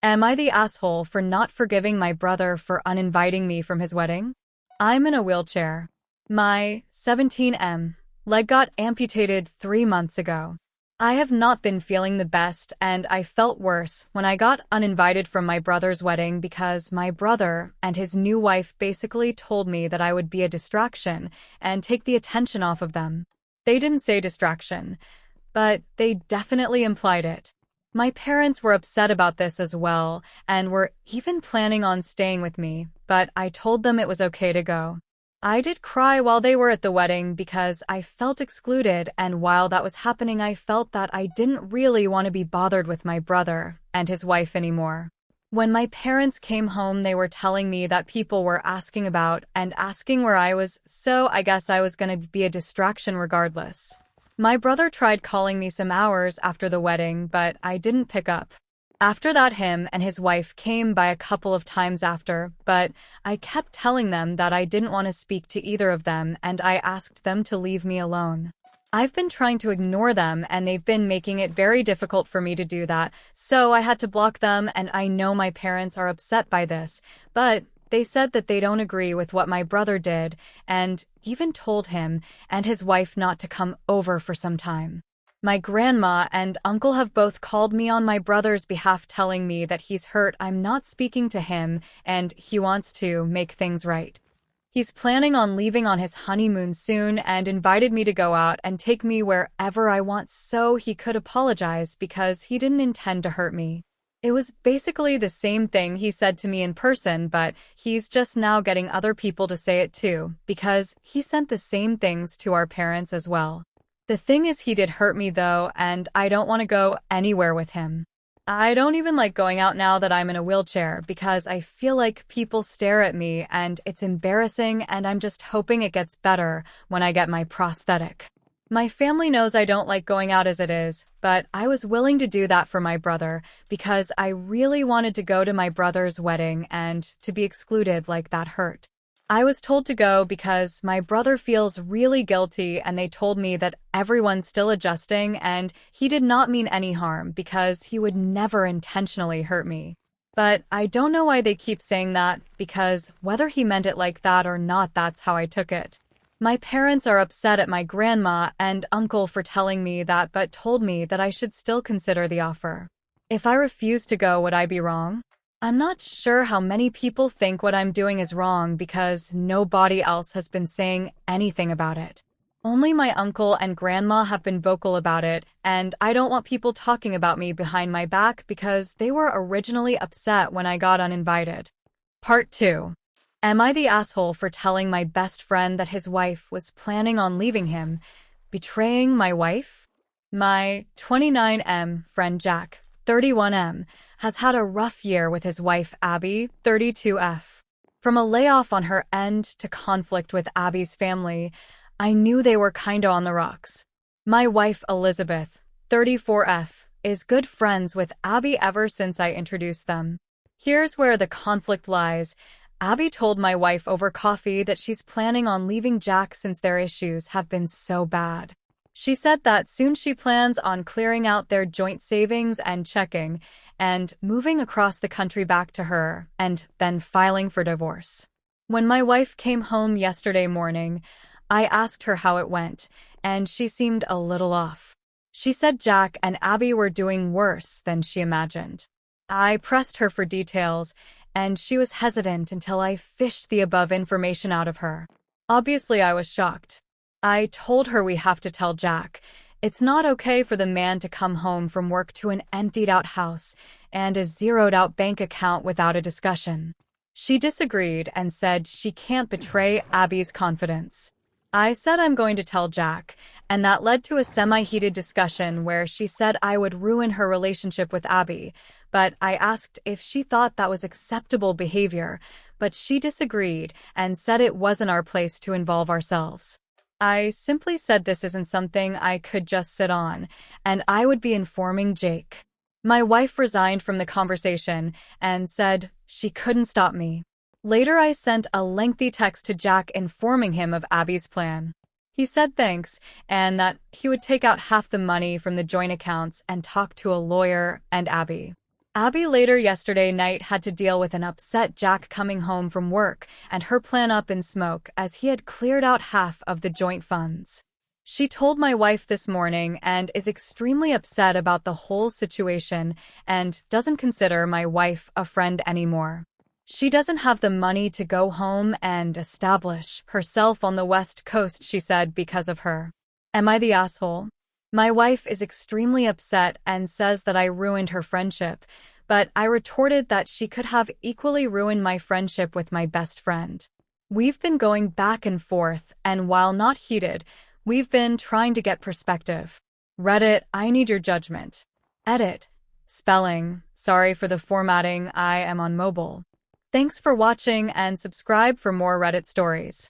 Am I the asshole for not forgiving my brother for uninviting me from his wedding? I'm in a wheelchair. My 17M leg got amputated 3 months ago. I have not been feeling the best, and I felt worse when I got uninvited from my brother's wedding because my brother and his new wife basically told me that I would be a distraction and take the attention off of them. They didn't say distraction, but they definitely implied it. My parents were upset about this as well and were even planning on staying with me, but I told them it was okay to go. I did cry while they were at the wedding because I felt excluded, and while that was happening, I felt that I didn't really want to be bothered with my brother and his wife anymore. When my parents came home, they were telling me that people were asking about and asking where I was, so I guess I was going to be a distraction regardless. My brother tried calling me some hours after the wedding, but I didn't pick up. After that, him and his wife came by a couple of times after, but I kept telling them that I didn't want to speak to either of them, and I asked them to leave me alone. I've been trying to ignore them, and they've been making it very difficult for me to do that, so I had to block them, and I know my parents are upset by this, but they said that they don't agree with what my brother did, and even told him and his wife not to come over for some time. My grandma and uncle have both called me on my brother's behalf, telling me that he's hurt I'm not speaking to him and he wants to make things right. He's planning on leaving on his honeymoon soon and invited me to go out and take me wherever I want so he could apologize because he didn't intend to hurt me. It was basically the same thing he said to me in person, but he's just now getting other people to say it too, because he sent the same things to our parents as well. The thing is, he did hurt me though, and I don't want to go anywhere with him. I don't even like going out now that I'm in a wheelchair because I feel like people stare at me and it's embarrassing, and I'm just hoping it gets better when I get my prosthetic. My family knows I don't like going out as it is, but I was willing to do that for my brother because I really wanted to go to my brother's wedding, and to be excluded like that hurt. I was told to go because my brother feels really guilty, and they told me that everyone's still adjusting and he did not mean any harm because he would never intentionally hurt me. But I don't know why they keep saying that, because whether he meant it like that or not, that's how I took it. My parents are upset at my grandma and uncle for telling me that, but told me that I should still consider the offer. If I refuse to go, would I be wrong? I'm not sure how many people think what I'm doing is wrong because nobody else has been saying anything about it. Only my uncle and grandma have been vocal about it, and I don't want people talking about me behind my back because they were originally upset when I got uninvited. Part 2. Am I the asshole for telling my best friend that his wife was planning on leaving him, betraying my wife? My 29M friend Jack, 31M, has had a rough year with his wife Abby, 32F. From a layoff on her end to conflict with Abby's family, I knew they were kinda on the rocks. My wife Elizabeth, 34F, is good friends with Abby ever since I introduced them. Here's where the conflict lies. Abby told my wife over coffee that she's planning on leaving Jack since their issues have been so bad. She said that soon she plans on clearing out their joint savings and checking and moving across the country back to her and then filing for divorce. When my wife came home yesterday morning, I asked her how it went, and she seemed a little off. She said Jack and Abby were doing worse than she imagined. I pressed her for details, and she was hesitant until I fished the above information out of her. Obviously, I was shocked. I told her we have to tell Jack. It's not okay for the man to come home from work to an emptied-out house and a zeroed-out bank account without a discussion. She disagreed and said she can't betray Abby's confidence. I said I'm going to tell Jack, and that led to a semi-heated discussion where she said I would ruin her relationship with Abby, but I asked if she thought that was acceptable behavior, but she disagreed and said it wasn't our place to involve ourselves. I simply said this isn't something I could just sit on, and I would be informing Jake. My wife resigned from the conversation and said she couldn't stop me. Later, I sent a lengthy text to Jack informing him of Abby's plan. He said thanks, and that he would take out half the money from the joint accounts and talk to a lawyer and Abby. Abby later yesterday night had to deal with an upset Jack coming home from work and her plan up in smoke as he had cleared out half of the joint funds. She told my wife this morning and is extremely upset about the whole situation and doesn't consider my wife a friend anymore. She doesn't have the money to go home and establish herself on the West Coast, she said, because of her. Am I the asshole? My wife is extremely upset and says that I ruined her friendship, but I retorted that she could have equally ruined my friendship with my best friend. We've been going back and forth, and while not heated, we've been trying to get perspective. Reddit, I need your judgment. Edit. Spelling. Sorry for the formatting, I am on mobile. Thanks for watching and subscribe for more Reddit stories.